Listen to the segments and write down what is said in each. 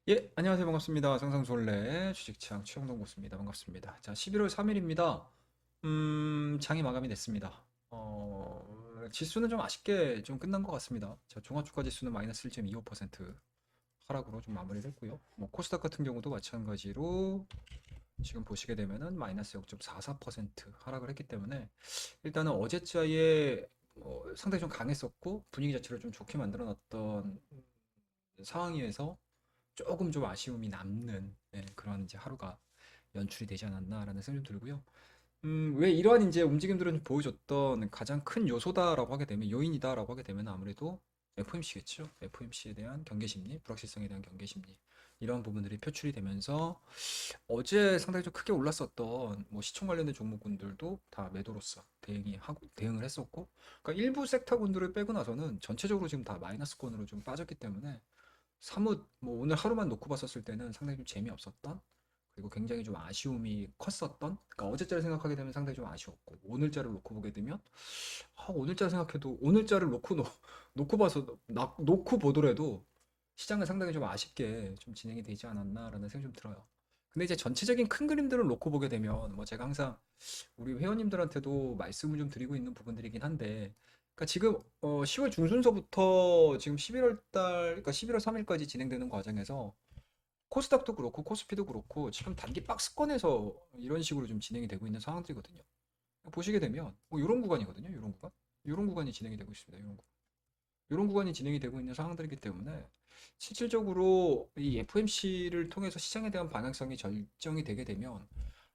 예, 안녕하세요. 반갑습니다. 상상솔레 주식창 최영동 교수입니다. 반갑습니다. 자, 11월 3일입니다. 장이 마감이 됐습니다. 지수는 좀 아쉽게 좀 끝난 것 같습니다. 자, 종합주가 지수는 마이너스 1.25% 하락으로 좀 마무리를 했고요. 뭐, 코스닥 같은 경우도 마찬가지로 지금 보시게 되면은 마이너스 0.44% 하락을 했기 때문에 일단은 어제자에 상당히 좀 강했었고 분위기 자체를 좀 좋게 만들어 놨던 상황에서 조금 좀 아쉬움이 남는 그런 이제 하루가 연출이 되지 않았나라는 생각이 좀 들고요. 왜 이러한 이제 움직임들을 좀 보여줬던 가장 큰 요소다라고 하게 되면 요인이다라고 하게 되면 아무래도 FOMC겠죠. FOMC에 대한 경계심리, 불확실성에 대한 경계심리 이러한 부분들이 표출이 되면서 어제 상당히 좀 크게 올랐었던 뭐 시총 관련된 종목군들도 다 매도로서 대응을 했었고, 그러니까 일부 섹터군들을 빼고 나서는 전체적으로 지금 다 마이너스권으로 좀 빠졌기 때문에 사뭇 뭐 오늘 하루만 놓고 봤었을 때는 상당히 좀 재미없었던 그리고 굉장히 좀 아쉬움이 컸었던 그러니까 어제자를 생각하게 되면 상당히 좀 아쉬웠고 오늘자를 놓고 보게 되면 오늘자 생각해도 오늘자를 놓고 봐서 놓고 보더라도 시장은 상당히 좀 아쉽게 좀 진행이 되지 않았나라는 생각이 좀 들어요. 근데 이제 전체적인 큰 그림들을 놓고 보게 되면 뭐 제가 항상 우리 회원님들한테도 말씀을 좀 드리고 있는 부분들이긴 한데, 그러니까 지금 10월 중순서부터 지금 11월 달, 그러니까 11월 3일까지 진행되는 과정에서 코스닥도 그렇고 코스피도 그렇고 지금 단기 박스권에서 이런 식으로 좀 진행이 되고 있는 상황들이거든요. 보시게 되면 뭐 이런 구간이거든요. 이런 구간, 이런 구간이 진행이 되고 있습니다. 이런 구간이 진행이 되고 있는 상황들이기 때문에 실질적으로 이 FMC를 통해서 시장에 대한 방향성이 결정이 되게 되면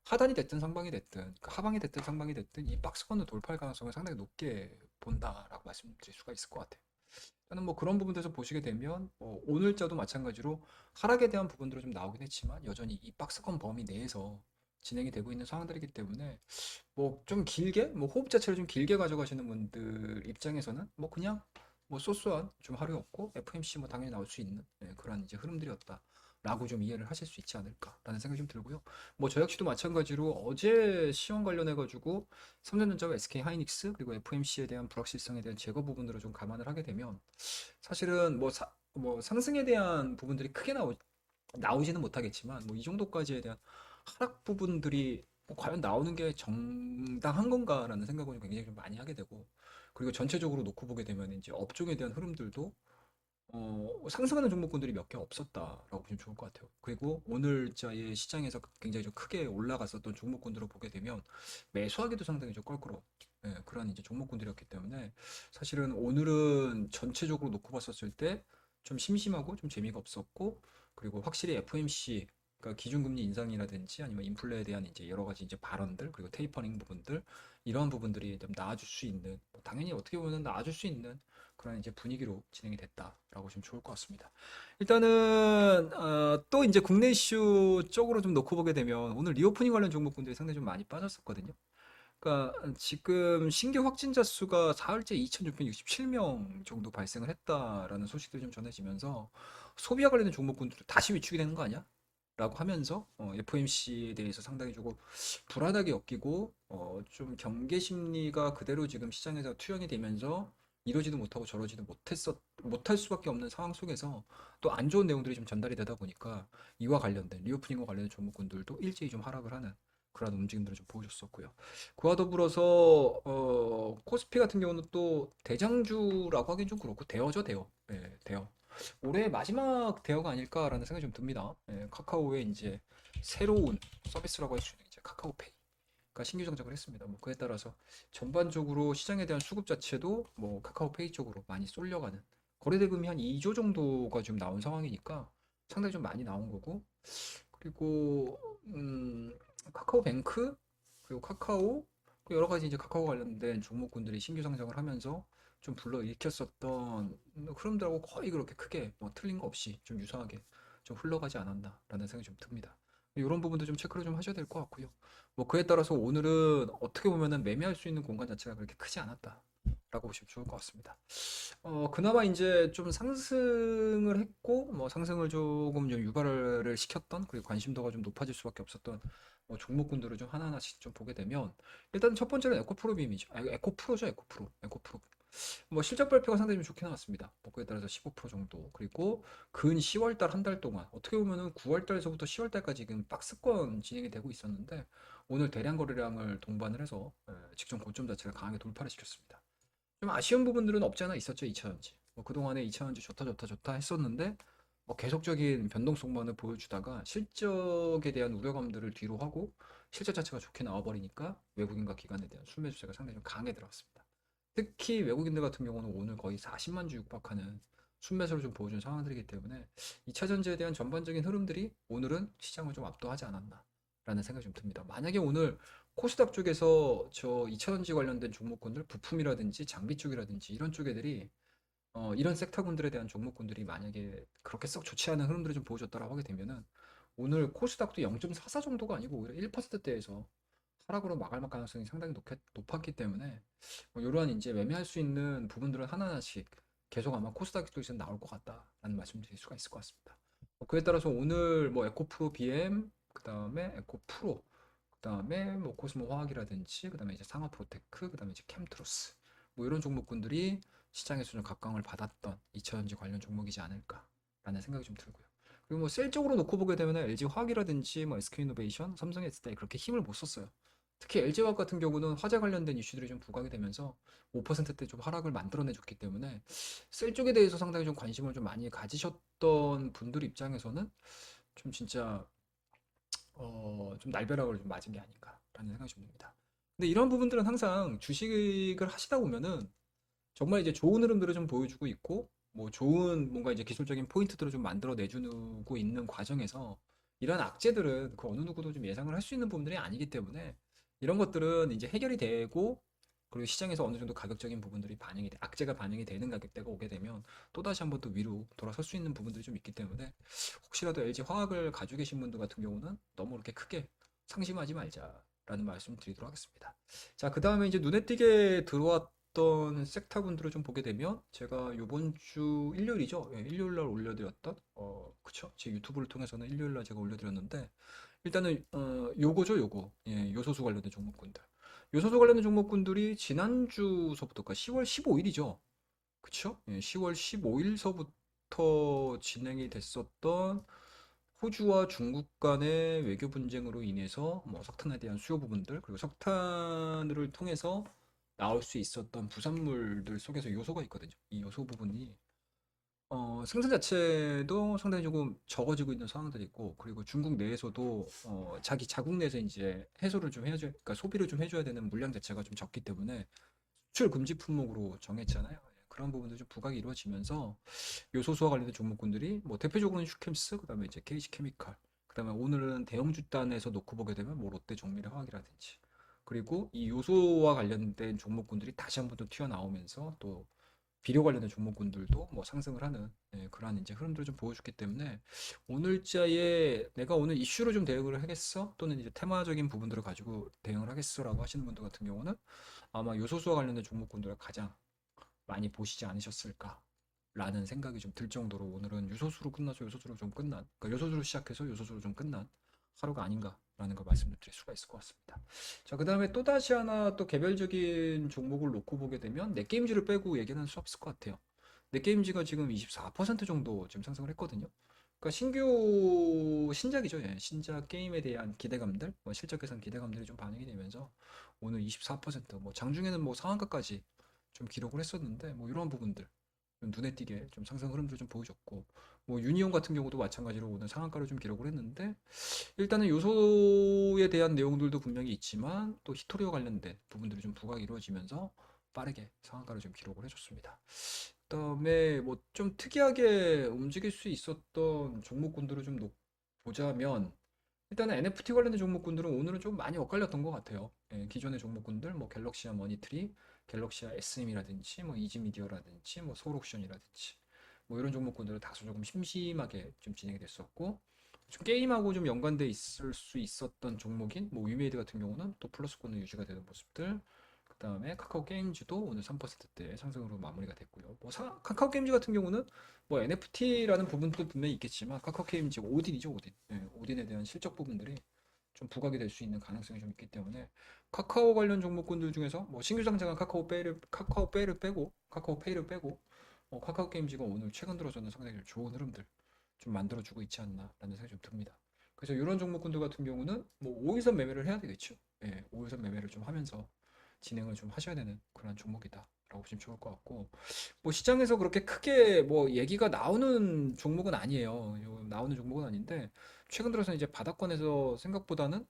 하단이 됐든 상방이 됐든 그 하방이 됐든 상방이 됐든 이 박스권을 돌파할 가능성을 상당히 높게 본다라고 말씀드릴 수가 있을 것 같아요. 저는 뭐 그런 부분에서 보시게 되면 오늘자도 마찬가지로 하락에 대한 부분들은 좀 나오긴 했지만 여전히 이 박스권 범위 내에서 진행이 되고 있는 상황들이기 때문에 뭐 좀 길게 뭐 호흡 자체를 좀 길게 가져가시는 분들 입장에서는 뭐 그냥 뭐 소소한 좀 하루였고 FMC 뭐 당연히 나올 수 있는 그런 이제 흐름들이었다. 라고 좀 이해를 하실 수 있지 않을까라는 생각이 좀 들고요. 뭐 저 역시도 마찬가지로 어제 시황 관련해 가지고 삼성전자와 SK 하이닉스 그리고 FMC에 대한 불확실성에 대한 제거 부분들을 좀 감안을 하게 되면 사실은 뭐 상승에 대한 부분들이 크게 나오지는 못하겠지만 뭐 이 정도까지에 대한 하락 부분들이 뭐 과연 나오는 게 정당한 건가라는 생각을 굉장히 좀 많이 하게 되고, 그리고 전체적으로 놓고 보게 되면 이제 업종에 대한 흐름들도 상승하는 종목군들이 몇 개 없었다라고 보시면 좋을 것 같아요. 그리고 오늘자의 시장에서 굉장히 좀 크게 올라갔었던 종목군들을 보게 되면 매수하기도 상당히 좀 껄끄러워. 그런 이제 종목군들이었기 때문에 사실은 오늘은 전체적으로 놓고 봤었을 때 좀 심심하고 좀 재미가 없었고, 그리고 확실히 FMC 그러니까 기준금리 인상이라든지 아니면 인플레에 대한 이제 여러 가지 이제 발언들 그리고 테이퍼링 부분들 이러한 부분들이 좀 나아질 수 있는 당연히 어떻게 보면 나아질 수 있는 그런 이제 분위기로 진행이 됐다라고 보시면 좋을 것 같습니다. 일단은 또 이제 국내 이슈 쪽으로 좀 놓고 보게 되면 오늘 리오프닝 관련 종목군들이 상당히 좀 많이 빠졌었거든요. 그러니까 지금 신규 확진자 수가 사흘째 2,667명 정도 발생을 했다라는 소식들이 좀 전해지면서 소비와 관련된 종목군들도 다시 위축이 되는 거 아니야? 라고 하면서 FOMC에 대해서 상당히 조금 불안하게 엮이고 좀 경계 심리가 그대로 지금 시장에서 투영이 되면서 이러지도 못하고 저러지도 못할 수밖에 없는 상황 속에서 또 안 좋은 내용들이 좀 전달이 되다 보니까 이와 관련된 리오프닝과 관련된 종목군들도 일제히 좀 하락을 하는 그런 움직임들을 좀 보여줬었고요. 그와 더불어서 코스피 같은 경우는 또 대장주라고 하긴 좀 그렇고 대어죠 대어. 네, 대어. 올해 마지막 대어가 아닐까라는 생각이 좀 듭니다. 카카오의 이제 새로운 서비스라고 할 수 있는 이제 카카오페이가 신규 정착을 했습니다. 뭐 그에 따라서 전반적으로 시장에 대한 수급 자체도 뭐 카카오페이 쪽으로 많이 쏠려가는 거래 대금이 한 2조 정도가 지금 나온 상황이니까 상당히 좀 많이 나온 거고, 그리고 카카오뱅크 그리고 카카오 그 여러 가지 이제 카카오 관련된 종목군들이 신규 상장을 하면서 좀 불러일으켰었던 흐름들하고 거의 그렇게 크게 뭐 틀린 거 없이 좀 유사하게 좀 흘러가지 않았나라는 생각이 좀 듭니다. 이런 부분도 좀 체크를 좀 하셔야 될 것 같고요. 뭐 그에 따라서 오늘은 어떻게 보면은 매매할 수 있는 공간 자체가 그렇게 크지 않았다라고 보시면 좋을 것 같습니다. 그나마 이제 좀 상승을 했고, 뭐 상승을 조금 좀 유발을 시켰던, 그리고 관심도가 좀 높아질 수밖에 없었던 뭐 종목군들을 좀 하나하나씩 좀 보게 되면, 일단 첫 번째는 에코프로빔이죠. 에코프로죠, 에코프로. 에코프로. 뭐 실적 발표가 상당히 좀 좋게 나왔습니다. 뭐 그에 따라서 15% 정도. 그리고 근 10월 달 한 달 동안 어떻게 보면은 9월 달에서부터 10월 달까지 지금 박스권 진행이 되고 있었는데 오늘 대량 거래량을 동반을 해서 직전 고점 자체를 강하게 돌파를 시켰습니다. 좀 아쉬운 부분들은 없지 않아 있었죠, 2차전지. 뭐 그동안에 2차전지 좋다 좋다 좋다 했었는데 뭐 계속적인 변동성만을 보여주다가 실적에 대한 우려감들을 뒤로 하고 실적 자체가 좋게 나와버리니까 외국인과 기관에 대한 순매수세가 상당히 좀 강하게 들어갔습니다. 특히 외국인들 같은 경우는 오늘 거의 40만 주 육박하는 순매수를 좀 보여준 상황들이기 때문에 2차 전지에 대한 전반적인 흐름들이 오늘은 시장을 좀 압도하지 않았나라는 생각이 좀 듭니다. 만약에 오늘 코스닥 쪽에서 저 2차 전지 관련된 종목군들, 부품이라든지 장비 쪽이라든지 이런 쪽애들이 이런 섹터군들에 대한 종목군들이 만약에 그렇게 썩 좋지 않은 흐름들을 좀 보여줬다라고 하게 되면은 오늘 코스닥도 0.44 정도가 아니고 오히려 1%대에서 하락으로 마감할 가능성이 상당히 높았기 때문에 뭐 이러한 이제 매매할 수 있는 부분들은 하나하나씩 계속 아마 코스닥 쪽에서 나올 것 같다라는 말씀드릴 수가 있을 것 같습니다. 그에 따라서 오늘 뭐 에코프로 BM, 그다음에 에코프로, 그다음에 뭐 코스모 화학이라든지, 그다음에 이제 상업프로테크, 그다음에 이제 캠트로스 뭐 이런 종목군들이 시장에서 좀 각광을 받았던 2차전지 관련 종목이지 않을까라는 생각이 좀 들고요. 그리고 뭐 셀 쪽으로 놓고 보게 되면 LG 화학이라든지 뭐 SK이노베이션, 삼성 에스테 그렇게 힘을 못 썼어요. 특히 LG화학 같은 경우는 화재 관련된 이슈들이 좀 부각이 되면서 5%대 좀 하락을 만들어내줬기 때문에 셀 쪽에 대해서 상당히 좀 관심을 좀 많이 가지셨던 분들 입장에서는 좀 진짜 좀 날벼락을 좀 맞은 게 아닌가라는 생각이 좀 듭니다. 근데 이런 부분들은 항상 주식을 하시다 보면은 정말 이제 좋은 흐름들을 좀 보여주고 있고 뭐 좋은 뭔가 이제 기술적인 포인트들을 좀 만들어 내주고 있는 과정에서 이런 악재들은 그 어느 누구도 좀 예상을 할 수 있는 부분들이 아니기 때문에 이런 것들은 이제 해결이 되고 그리고 시장에서 어느 정도 가격적인 부분들이 반영이 돼 악재가 반영이 되는 가격대가 오게 되면 또다시 한번 또 위로 돌아설 수 있는 부분들이 좀 있기 때문에 혹시라도 LG 화학을 가지고 계신 분들 같은 경우는 너무 그렇게 크게 상심하지 말자라는 말씀 드리도록 하겠습니다. 자, 그 다음에 이제 눈에 띄게 들어왔던 섹터군들을 좀 보게 되면 제가 요번 주 일요일이죠. 예, 일요일 날 올려드렸던 그쵸? 제 유튜브를 통해서는 일요일 날 제가 올려드렸는데 일단은 요거죠, 요거. 예, 요소수 관련된 종목군들. 요소수 관련된 종목군들이 지난주서부터 그러니까 10월 15일이죠. 그쵸? 예, 10월 15일서부터 진행이 됐었던 호주와 중국 간의 외교 분쟁으로 인해서 뭐 석탄에 대한 수요 부분들 그리고 석탄을 통해서 나올 수 있었던 부산물들 속에서 요소가 있거든요. 이 요소 부분이 생산 자체도 상당히 조금 적어지고 있는 상황들이 있고 그리고 중국 내에서도 자기 자국 내에서 이제 해소를 좀 해줘, 그러니까 소비를 좀 해줘야 되는 물량 자체가 좀 적기 때문에 수출 금지 품목으로 정했잖아요. 예, 그런 부분도 좀 부각이 이루어지면서 요소수와 관련된 종목군들이 뭐 대표적으로는 슈캠스, 그다음에 이제 KG케미칼, 그다음에 오늘은 대형주 단에서 놓고 보게 되면 뭐 롯데 정밀화학이라든지 그리고 이 요소와 관련된 종목군들이 다시 한번 또 튀어나오면서 또 비료 관련된 종목군들도 뭐 상승을 하는 그러한 이제 흐름들을 좀 보여줬기 때문에 오늘자에 내가 오늘 이슈로 좀 대응을 하겠어 또는 이제 테마적인 부분들을 가지고 대응을 하겠어라고 하시는 분들 같은 경우는 아마 요소수와 관련된 종목군들을 가장 많이 보시지 않으셨을까라는 생각이 좀 들 정도로 오늘은 유소수로 끝나서 요소수로 좀 끝난, 그러니까 요소수로 시작해서 요소수로 좀 끝난 하루가 아닌가라는 걸 말씀을 드릴 수가 있을 것 같습니다. 자, 그 다음에 또 다시 하나 또 개별적인 종목을 놓고 보게 되면 넷게임즈를 빼고 얘기는 수 없을 것 같아요. 넷게임즈가 지금 24% 정도 지금 상승을 했거든요. 그러니까 신규 신작이죠. 예. 신작 게임에 대한 기대감들, 뭐 실적 개선 기대감들이 좀 반영이 되면서 오늘 24%, 뭐 장중에는 뭐 상한가까지 좀 기록을 했었는데 뭐 이런 부분들 좀 눈에 띄게 좀 상승 흐름도 좀 보여줬고 뭐 유니온 같은 경우도 마찬가지로 오늘 상한가를 좀 기록을 했는데 일단은 요소에 대한 내용들도 분명히 있지만 또 히토리와 관련된 부분들이 좀 부각이 이루어지면서 빠르게 상한가를 좀 기록을 해줬습니다. 그다음에 뭐 좀 특이하게 움직일 수 있었던 종목군들을 좀 보자면 일단은 NFT 관련된 종목군들은 오늘은 좀 많이 엇갈렸던 것 같아요. 예, 기존의 종목군들 뭐 갤럭시아 머니트리, 갤럭시아 SM이라든지 뭐 이지미디어라든지 뭐 서울옥션이라든지 뭐 이런 종목군들은 다소 조금 심심하게 좀 진행이 됐었고 좀 게임하고 좀 연관돼 있을 수 있었던 종목인 뭐 위메이드 같은 경우는 또 플러스권은 유지가 되는 모습들 그다음에 카카오 게임즈도 오늘 3%대 상승으로 마무리가 됐고요. 뭐 카카오 게임즈 같은 경우는 뭐 NFT라는 부분도 분명히 있겠지만 카카오 게임즈 오딘이죠, 오딘. 예, 오딘에 대한 실적 부분들이 좀 부각이 될 수 있는 가능성이 좀 있기 때문에 카카오 관련 종목군들 중에서 뭐 신규 상장한 카카오페이를 빼고 카카오 게임즈가 오늘 최근 들어서는 상당히 좀 좋은 흐름들 좀 만들어주고 있지 않나라는 생각이 좀 듭니다. 그래서 이런 종목군들 같은 경우는 뭐 5일선 매매를 해야 되겠죠. 예, 5일선 매매를 좀 하면서 진행을 좀 하셔야 되는 그런 종목이다라고 보시면 좋을 것 같고 뭐 시장에서 그렇게 크게 뭐 얘기가 나오는 종목은 아니에요. 나오는 종목은 아닌데 최근 들어서 이제 바닥권에서 생각보다는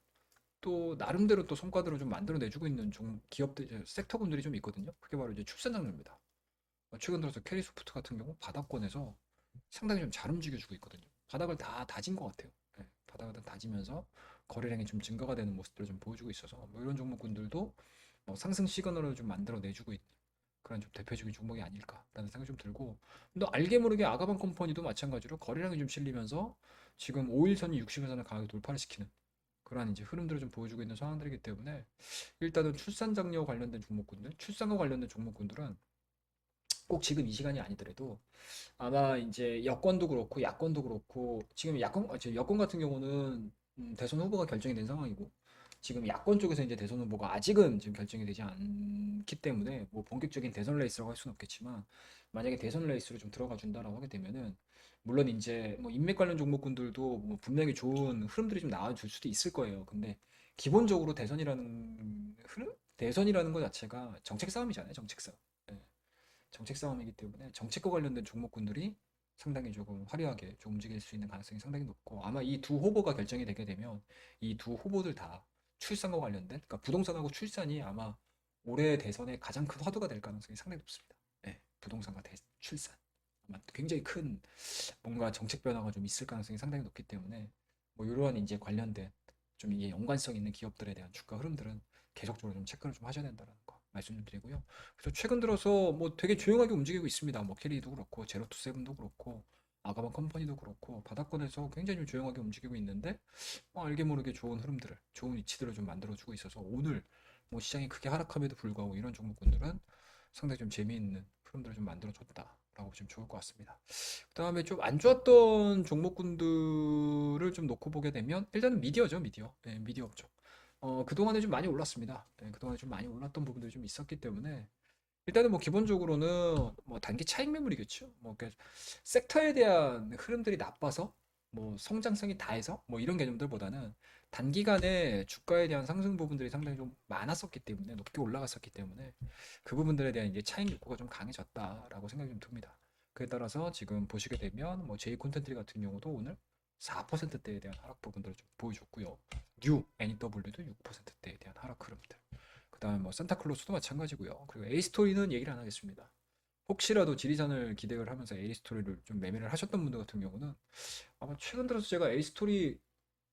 또 나름대로 또 성과들을 좀 만들어내주고 있는 기업들, 섹터군들이 좀 있거든요. 그게 바로 이제 출산 장르입니다. 최근 들어서 캐리소프트 같은 경우 바닥권에서 상당히 좀 잘 움직여주고 있거든요. 바닥을 다 다진 것 같아요. 네, 바닥을 다 다지면서 거래량이 좀 증가가 되는 모습들을 좀 보여주고 있어서 뭐 이런 종목군들도 상승 시그널을 좀 만들어내주고 있는 그런 좀 대표적인 종목이 아닐까라는 생각이 좀 들고 또 알게 모르게 아가방 컴퍼니도 마찬가지로 거래량이 좀 실리면서 지금 5일선이 60일선을 강하게 돌파를 시키는 그러한 이제 흐름들을 좀 보여주고 있는 상황들이기 때문에 일단은 출산 장려 관련된 종목군들, 출산과 관련된 종목군들은 꼭 지금 이 시간이 아니더라도 아마 이제 여권도 그렇고 야권도 그렇고 지금 여권 같은 경우는 대선 후보가 결정이 된 상황이고 지금 야권 쪽에서 이제 대선 후보가 아직은 지금 결정이 되지 않기 때문에 뭐 본격적인 대선 레이스라고 할 수는 없겠지만 만약에 대선 레이스로 좀 들어가 준다라고 하게 되면은 물론 이제 뭐 인맥 관련 종목군들도 뭐 분명히 좋은 흐름들이 좀 나와줄 수도 있을 거예요. 근데 기본적으로 대선이라는 흐름, 대선이라는 것 자체가 정책 싸움이잖아요. 정책 싸움. 예. 정책 싸움이기 때문에 정책과 관련된 종목군들이 상당히 조금 화려하게 좀 움직일 수 있는 가능성이 상당히 높고 아마 이 두 후보가 결정이 되게 되면 이 두 후보들 다 출산과 관련된 그러니까 부동산하고 출산이 아마 올해 대선의 가장 큰 화두가 될 가능성이 상당히 높습니다. 네, 부동산과 출산 아마 굉장히 큰 뭔가 정책 변화가 좀 있을 가능성이 상당히 높기 때문에 뭐 이러한 이제 관련된 좀 이게 연관성 있는 기업들에 대한 주가 흐름들은 계속적으로 좀 체크를 좀 하셔야 된다는 거 말씀 좀 드리고요. 그래서 최근 들어서 뭐 되게 조용하게 움직이고 있습니다. 뭐 캐리도 그렇고 제로투 세븐도 그렇고 아가방 컴퍼니도 그렇고 바닥권에서 굉장히 좀 조용하게 움직이고 있는데 알게 모르게 좋은 흐름들을 좋은 위치들을 좀 만들어주고 있어서 오늘 뭐 시장이 크게 하락함에도 불구하고 이런 종목군들은 상당히 좀 재미있는 흐름들을 좀 만들어줬다라고 보시면 좋을 것 같습니다. 그다음에 좀 안 좋았던 종목군들을 좀 놓고 보게 되면 일단은 미디어죠, 미디어. 네, 미디어 업종. 그동안에 좀 많이 올랐습니다. 네, 그동안에 좀 많이 올랐던 부분들이 좀 있었기 때문에 일단은 뭐 기본적으로는 뭐 단기 차익 매물이겠죠. 뭐 섹터에 대한 흐름들이 나빠서 뭐 성장성이 다해서 뭐 이런 개념들보다는 단기간에 주가에 대한 상승 부분들이 상당히 좀 많았었기 때문에 높게 올라갔었기 때문에 그 부분들에 대한 이제 차익 욕구가 좀 강해졌다라고 생각이 좀 듭니다. 그에 따라서 지금 보시게 되면 뭐 제이 콘텐츠 같은 경우도 오늘 4%대에 대한 하락 부분들을 좀 보여줬고요. 뉴 NW도 6%대에 대한 하락 흐름들. 그다음에 뭐 산타클로스도 마찬가지고요. 그리고 에이스토리는 얘기를 안 하겠습니다. 혹시라도 지리산을 기대를 하면서 에이스토리를 좀 매매를 하셨던 분들 같은 경우는 아마 최근 들어서 제가 에이스토리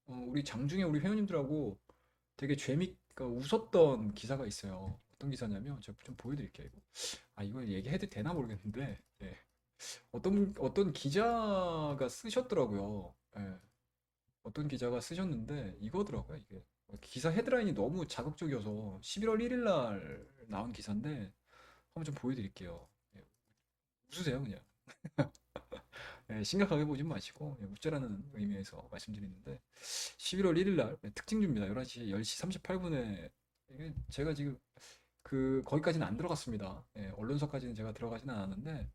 우리 장중에 우리 회원님들하고 되게 재밌게 웃었던 기사가 있어요. 어떤 기사냐면 제가 좀 보여드릴게요. 이거. 이거 얘기해도 되나 모르겠는데 예. 어떤 기자가 쓰셨더라고요. 예. 어떤 기자가 쓰셨는데 이거더라고요. 이게 기사 헤드라인이 너무 자극적이어서 11월 1일 날 나온 기사인데 한번 좀 보여드릴게요. 예, 웃으세요 그냥. 예, 심각하게 보진 마시고 웃자라는 의미에서 말씀드리는데 11월 1일 날 특징주입니다. 10시 38분에 이게 제가 지금 거기까지는 안 들어갔습니다. 예, 언론사까지는 제가 들어가지는 않았는데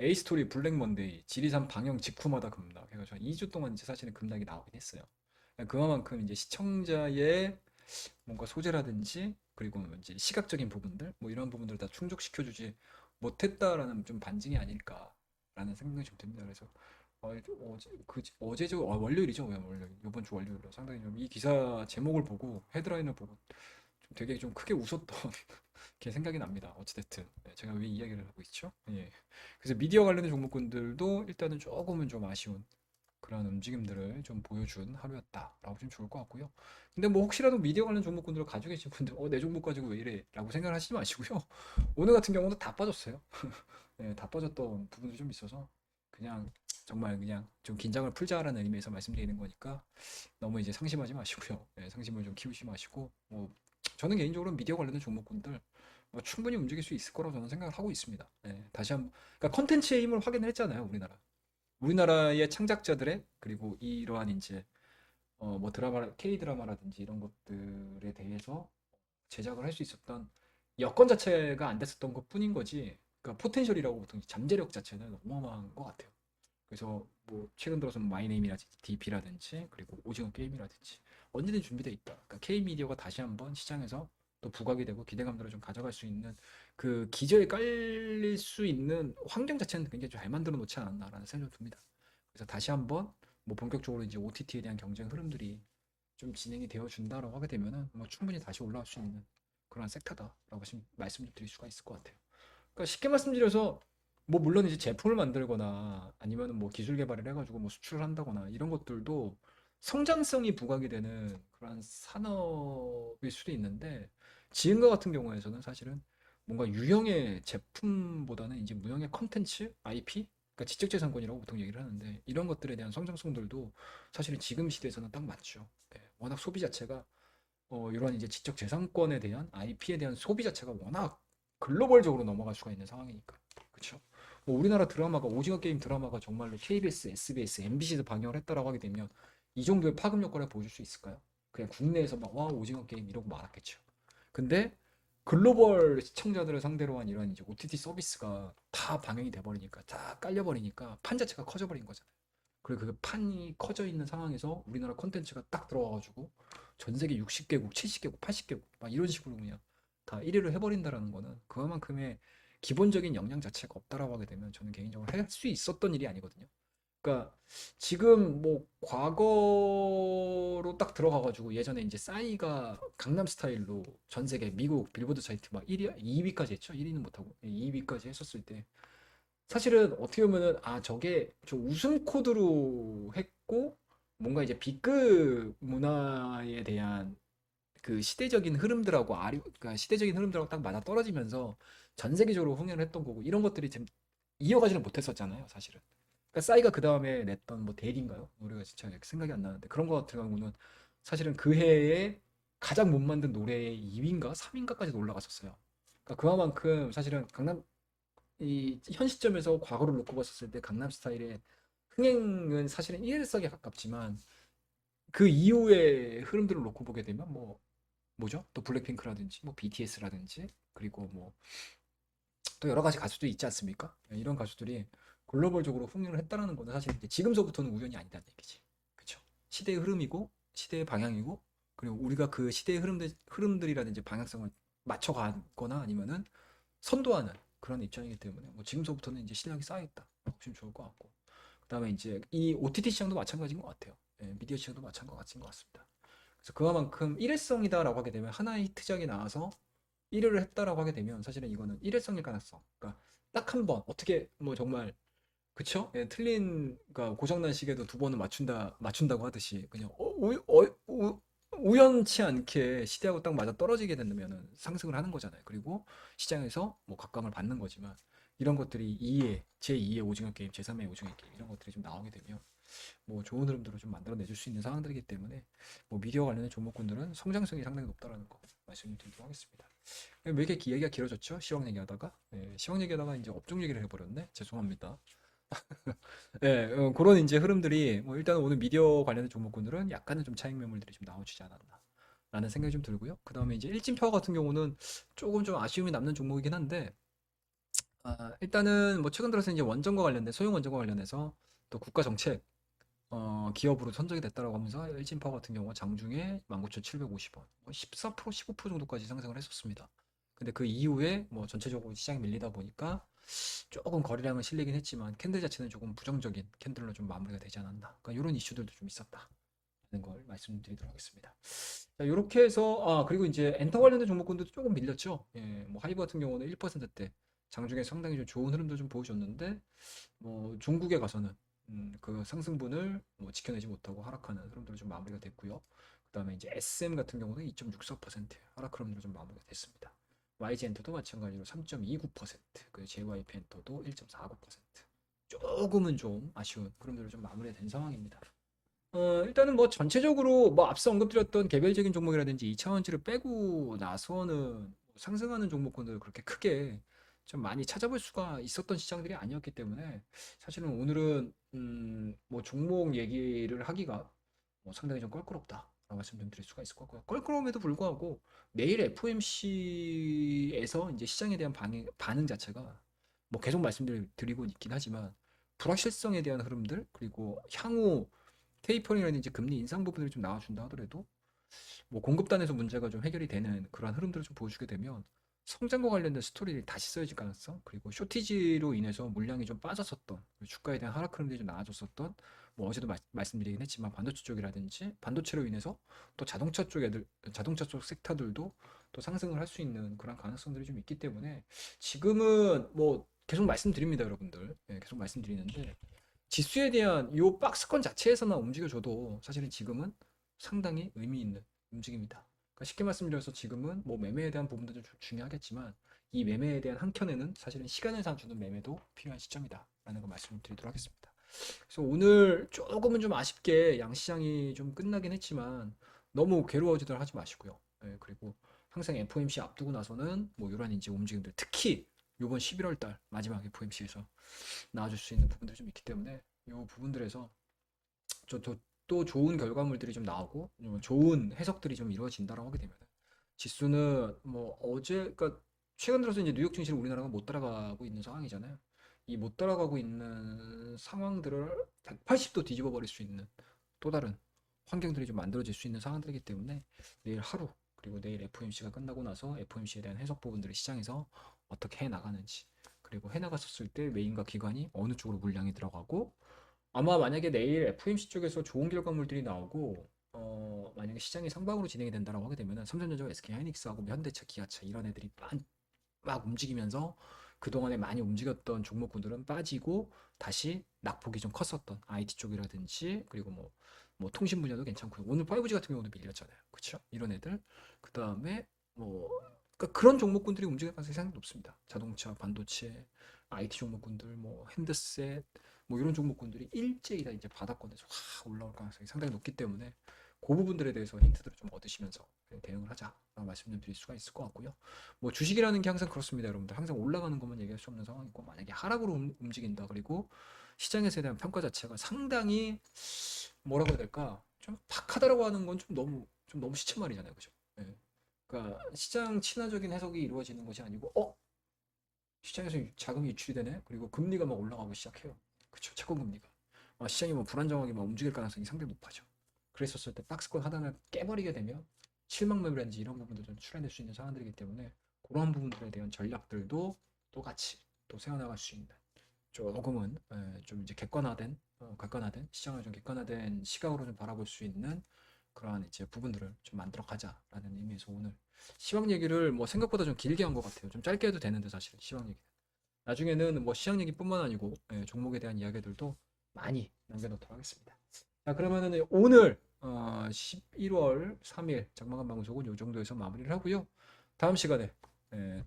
에이스토리 블랙 먼데이 지리산 방영 직후마다 급락 해가지고 한 2주 동안 이제 사실은 급락이 나오긴 했어요. 그만큼 이제 시청자의 뭔가 소재라든지 그리고 이제 시각적인 부분들 뭐 이런 부분들을 다 충족시켜주지 못했다라는 좀 반증이 아닐까라는 생각이 좀 듭니다. 그래서 어제죠 월요일이죠 월요일 이번 주 월요일로 상당히 좀 이 기사 제목을 보고 헤드라인을 보고 좀 되게 좀 크게 웃었던 게 생각이 납니다. 어찌됐든 제가 왜 이야기를 하고 있죠? 예. 그래서 미디어 관련된 종목군들도 일단은 조금은 좀 아쉬운 그런 움직임들을 좀 보여준 하루였다라고 보시면 좋을 것 같고요. 근데 뭐 혹시라도 미디어 관련 종목군들을 가지고 계신 분들 내 종목 가지고 왜 이래? 라고 생각을 하시지 마시고요. 오늘 같은 경우도 다 빠졌어요. 네, 다 빠졌던 부분들이 좀 있어서 그냥 정말 그냥 좀 긴장을 풀자라는 의미에서 말씀드리는 거니까 너무 이제 상심하지 마시고요. 네, 상심을 좀 키우지 마시고 뭐 저는 개인적으로 미디어 관련된 종목군들 뭐 충분히 움직일 수 있을 거라고 저는 생각을 하고 있습니다. 네, 다시 한번 그러니까 컨텐츠의 힘을 확인을 했잖아요, 우리나라의 창작자들의 그리고 이러한 이제 뭐 드라마, K 드라마라든지 이런 것들에 대해서 제작을 할 수 있었던 여건 자체가 안 됐었던 것 뿐인 거지. 그러니까 포텐셜이라고 보통 잠재력 자체는 어마어마한 것 같아요. 그래서 뭐 최근 들어서 마이네임이라든지 DP라든지 그리고 오징어 게임이라든지 언제든 준비돼 있다. 그러니까 K 미디어가 다시 한번 시장에서 또 부각이 되고 기대감들을 좀 가져갈 수 있는 그 기저에 깔릴 수 있는 환경 자체는 굉장히 잘 만들어 놓지 않았나라는 생각이 듭니다. 그래서 다시 한번 뭐 본격적으로 이제 OTT에 대한 경쟁 흐름들이 좀 진행이 되어 준다라고 하게 되면은 뭐 충분히 다시 올라올 수 있는 그런 섹터다라고 지금 말씀 좀 드릴 수가 있을 것 같아요. 그러니까 쉽게 말씀드려서 뭐 물론 이제 제품을 만들거나 아니면은 뭐 기술 개발을 해가지고 뭐 수출을 한다거나 이런 것들도 성장성이 부각이 되는 그런 산업일 수도 있는데 지금과 같은 경우에서는 사실은 뭔가 유형의 제품보다는 이제 무형의 컨텐츠, IP, 그러니까 지적재산권이라고 보통 얘기를 하는데 이런 것들에 대한 성장성들도 사실은 지금 시대에서는 딱 맞죠. 예, 워낙 소비 자체가 이런 이제 지적 재산권에 대한 IP에 대한 소비 자체가 워낙 글로벌적으로 넘어갈 수가 있는 상황이니까. 그렇죠? 뭐 우리나라 드라마가 오징어 게임 드라마가 정말로 KBS, SBS, MBC에서 방영을 했다라고 하게 되면 이 정도의 파급 효과를 보여줄 수 있을까요? 그냥 국내에서 막 와 오징어 게임 이러고 말았겠죠. 근데 글로벌 시청자들을 상대로 한 이런 이제 OTT 서비스가 다 방영이 돼 버리니까 다 깔려 버리니까 판 자체가 커져 버린 거잖아요. 그리고 그 판이 커져 있는 상황에서 우리나라 콘텐츠가 딱 들어와가지고 전 세계 60개국, 70개국, 80개국 막 이런 식으로 그냥 다 1위를 해버린다라는 거는 그만큼의 기본적인 역량 자체가 없다라고 하게 되면 저는 개인적으로 할 수 있었던 일이 아니거든요. 그러니까 지금 뭐 과거로 딱 들어가가지고 예전에 이제 싸이가 강남 스타일로 전 세계 미국 빌보드 차이트 막 1위, 2위까지 했죠. 1위는 못하고 2위까지 했었을 때 사실은 어떻게 보면은 아 저게 저 웃음 코드로 했고 뭔가 이제 B급 문화에 대한 그 시대적인 흐름들하고 그러니까 시대적인 흐름들하고 딱 맞아 떨어지면서 전 세계적으로 흥행을 했던 거고 이런 것들이 지금 이어가지는 못했었잖아요, 사실은. 그러니까 싸이가 그 다음에 냈던 뭐 대리인가요? 노래가 진짜 생각이 안 나는데 그런 거 같은 경우는 사실은 그 해에 가장 못 만든 노래의 2위인가 3위인가까지 올라갔었어요. 그러니까 그만큼 사실은 강남 이 현 시점에서 과거를 놓고 봤었을 때 강남 스타일의 흥행은 사실은 일회성에 가깝지만 그 이후의 흐름들을 놓고 보게 되면 뭐 뭐죠? 또 블랙핑크라든지 뭐 BTS라든지 그리고 뭐 또 여러 가지 가수들이 있지 않습니까? 네, 이런 가수들이 글로벌적으로 흥행을 했다라는 거는 사실 이제 지금서부터는 우연이 아니다는 얘기지. 그렇죠? 시대의 흐름이고 시대의 방향이고 그리고 우리가 그 시대의 흐름들이라든지 방향성을 맞춰가거나 아니면은 선도하는 그런 입장이기 때문에 뭐 지금서부터는 이제 실력이 쌓여있다. 보시면 좋을 것 같고 그다음에 이제 이 OTT 시장도 마찬가지인 것 같아요. 예, 미디어 시장도 마찬가지인 것 같습니다. 그래서 그만큼 일회성이다라고 하게 되면 하나의 히트작이 나와서 1위를 했다라고 하게 되면 사실은 이거는 일회성일 가능성. 그러니까 딱 한 번 어떻게 뭐 정말 그쵸? 예, 틀린 그러니까 고장난 시계도 두 번은 맞춘다고 하듯이 그냥 우연치 않게 시대하고 딱 맞아 떨어지게 된다면 상승을 하는 거잖아요. 그리고 시장에서 뭐 각광을 받는 거지만 이런 것들이 2회, 제2의 오징어 게임, 제3의 오징어 게임 이런 것들이 좀 나오게 되면 뭐 좋은 흐름들을 좀 만들어내줄 수 있는 상황들이기 때문에 뭐 미디어 관련된 종목군들은 성장성이 상당히 높다라는 거 말씀드리도록 하겠습니다. 왜 이렇게 얘기가 길어졌죠? 시황 얘기하다가 시황 얘기하다가 이제 업종 얘기를 해버렸네. 죄송합니다. 네, 그런 이제 흐름들이 뭐 일단 오늘 미디어 관련된 종목군들은 약간은 좀 차익 매물들이 좀 나와주지 않았나 라는 생각이 좀 들고요. 그 다음에 이제 일진표와 같은 경우는 조금 좀 아쉬움이 남는 종목이긴 한데 일단은 뭐 최근 들어서 이제 원전과 관련된 소형 원전과 관련해서 또 국가 정책 기업으로 선정이 됐다라고 하면서 일진파워 같은 경우가 장중에 19,750원, 뭐 14%, 15% 정도까지 상승을 했었습니다. 근데 그 이후에 뭐 전체적으로 시장이 밀리다 보니까 조금 거래량은 실리긴 했지만 캔들 자체는 조금 부정적인 캔들로 좀 마무리가 되지 않았나. 그러니까 이런 이슈들도 좀 있었다. 라는 걸 말씀드리도록 하겠습니다. 자, 이렇게 해서 그리고 이제 엔터 관련된 종목군들도 조금 밀렸죠. 예, 뭐 하이브 같은 경우는 1%대 장중에 상당히 좀 좋은 흐름도 좀 보여줬는데 뭐 종국에 가서는 그 상승분을 뭐 지켜내지 못하고 하락하는 흐름들로 좀 마무리가 됐고요. 그다음에 이제 SM 같은 경우는 2.64% 하락 흐름으로 좀 마무리가 됐습니다. YG 엔터도 마찬가지로 3.29%, 그 JYP 엔터도 1.49%. 조금은 좀 아쉬운 흐름들로 좀 마무리가 된 상황입니다. 일단은 뭐 전체적으로 뭐 앞서 언급드렸던 개별적인 종목이라든지 2차원지를 빼고 나서는 상승하는 종목군들 그렇게 크게 좀 많이 찾아볼 수가 있었던 시장들이 아니었기 때문에 사실은 오늘은 뭐 종목 얘기를 하기가 상당히 좀 껄끄럽다라고 말씀 좀 드릴 수가 있을 것 같고요. 껄끄러움에도 불구하고 내일 FOMC에서 이제 시장에 대한 반응 자체가 뭐 계속 말씀드리고 있긴 하지만 불확실성에 대한 흐름들 그리고 향후 테이퍼링이라든지 금리 인상 부분들이 좀 나와준다 하더라도 뭐 공급단에서 문제가 좀 해결이 되는 그러한 흐름들을 좀 보여주게 되면 성장과 관련된 스토리를 다시 써야질 가능성 그리고 쇼티지로 인해서 물량이 좀 빠졌었던 주가에 대한 하락 흐름들이 좀 나아졌었던 뭐 어제도 말씀드리긴 했지만 반도체 쪽이라든지 반도체로 인해서 또 자동차 쪽 섹터들도 또 상승을 할 수 있는 그런 가능성들이 좀 있기 때문에 지금은 뭐 계속 말씀드립니다 여러분들 계속 말씀드리는데 지수에 대한 요 박스권 자체에서만 움직여줘도 사실은 지금은 상당히 의미 있는 움직임이다. 그러니까 쉽게 말씀드려서 지금은 뭐 매매에 대한 부분도 좀 중요하겠지만 이 매매에 대한 한켠에는 사실은 시간을 주는 매매도 필요한 시점이다. 라는 거 말씀드리도록 하겠습니다. 그래서 오늘 조금은 좀 아쉽게 양시장이 좀 끝나긴 했지만 너무 괴로워지도록 하지 마시고요. 그리고 항상 FOMC 앞두고 나서는 뭐 이러한 이제 움직임들 특히 이번 11월 달 마지막 FOMC에서 나와줄 수 있는 부분들이 좀 있기 때문에 이 부분들에서 또 좋은 결과물들이 좀 나오고 좋은 해석들이 좀 이루어진다라고 하게 되면 지수는 뭐 어제 그러니까 최근 들어서 이제 뉴욕 증시를 우리나라가 못 따라가고 있는 상황이잖아요. 이 못 따라가고 있는 상황들을 180도 뒤집어 버릴 수 있는 또 다른 환경들이 좀 만들어질 수 있는 상황들이기 때문에 내일 하루 그리고 내일 FOMC가 끝나고 나서 FOMC에 대한 해석 부분들을 시장에서 어떻게 해 나가는지 그리고 해 나갔었을 때 메인과 기관이 어느 쪽으로 물량이 들어가고 아마 만약에 내일 FOMC 쪽에서 좋은 결과물들이 나오고 만약에 시장이 상방으로 진행이 된다라고 하게 되면은 삼성전자, SK하이닉스하고 뭐 현대차, 기아차 이런 애들이 막 움직이면서 그동안에 많이 움직였던 종목군들은 빠지고 다시 낙폭이 좀 컸었던 IT 쪽이라든지 그리고 뭐 통신 분야도 괜찮고요. 오늘 5G 같은 경우도 밀렸잖아요. 그렇죠? 이런 애들. 그다음에 뭐 그러니까 그런 종목군들이 움직일 가능성이 상당히 높습니다. 자동차, 반도체, IT 종목군들, 뭐 핸드셋, 뭐 이런 종목군들이 일제히 다 이제 바닥권에서 확 올라올 가능성이 상당히 높기 때문에 그 부분들에 대해서 힌트들을 좀 얻으시면서 대응을 하자라고 말씀 좀 드릴 수가 있을 것 같고요. 뭐 주식이라는 게 항상 그렇습니다, 여러분들. 항상 올라가는 것만 얘기할 수 없는 상황이고 만약에 하락으로 움직인다 그리고 시장에서 대한 평가 자체가 상당히 뭐라고 해야 될까? 좀 박하다라고 하는 건 좀 너무 시쳇말이잖아요, 그죠? 예. 그러니까 시장 친화적인 해석이 이루어지는 것이 아니고 시장에서 자금이 유출이 되네. 그리고 금리가 막 올라가고 시작해요. 그쵸? 채권 금리가. 시장이 뭐 불안정하게 막 움직일 가능성이 상당히 높아져. 그랬었을 때 박스권 하단을 깨버리게 되면 실망 매물인지 이런 부분도 좀 출현될 수 있는 상황들이기 때문에 그런 부분들에 대한 전략들도 똑같이 또 세워나갈 수 있는 조금은 좀 이제 객관화된 시장을 좀 객관화된 시각으로 좀 바라볼 수 있는 그러한 이제 부분들을 좀 만들어 가자라는 의미에서 오늘 시황 얘기를 뭐 생각보다 좀 길게 한 것 같아요. 좀 짧게 해도 되는데 사실 시황 얘기. 나중에는 뭐 시장 얘기뿐만 아니고 종목에 대한 이야기들도 많이 남겨놓도록 하겠습니다. 자 그러면은 오늘 11월 3일 장마감 방송은 이 정도에서 마무리를 하고요. 다음 시간에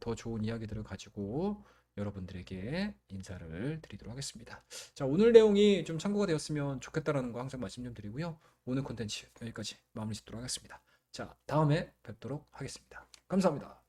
더 좋은 이야기들을 가지고 여러분들에게 인사를 드리도록 하겠습니다. 자 오늘 내용이 좀 참고가 되었으면 좋겠다라는 거 항상 말씀 좀 드리고요. 오늘 콘텐츠 여기까지 마무리 짓도록 하겠습니다. 자 다음에 뵙도록 하겠습니다. 감사합니다.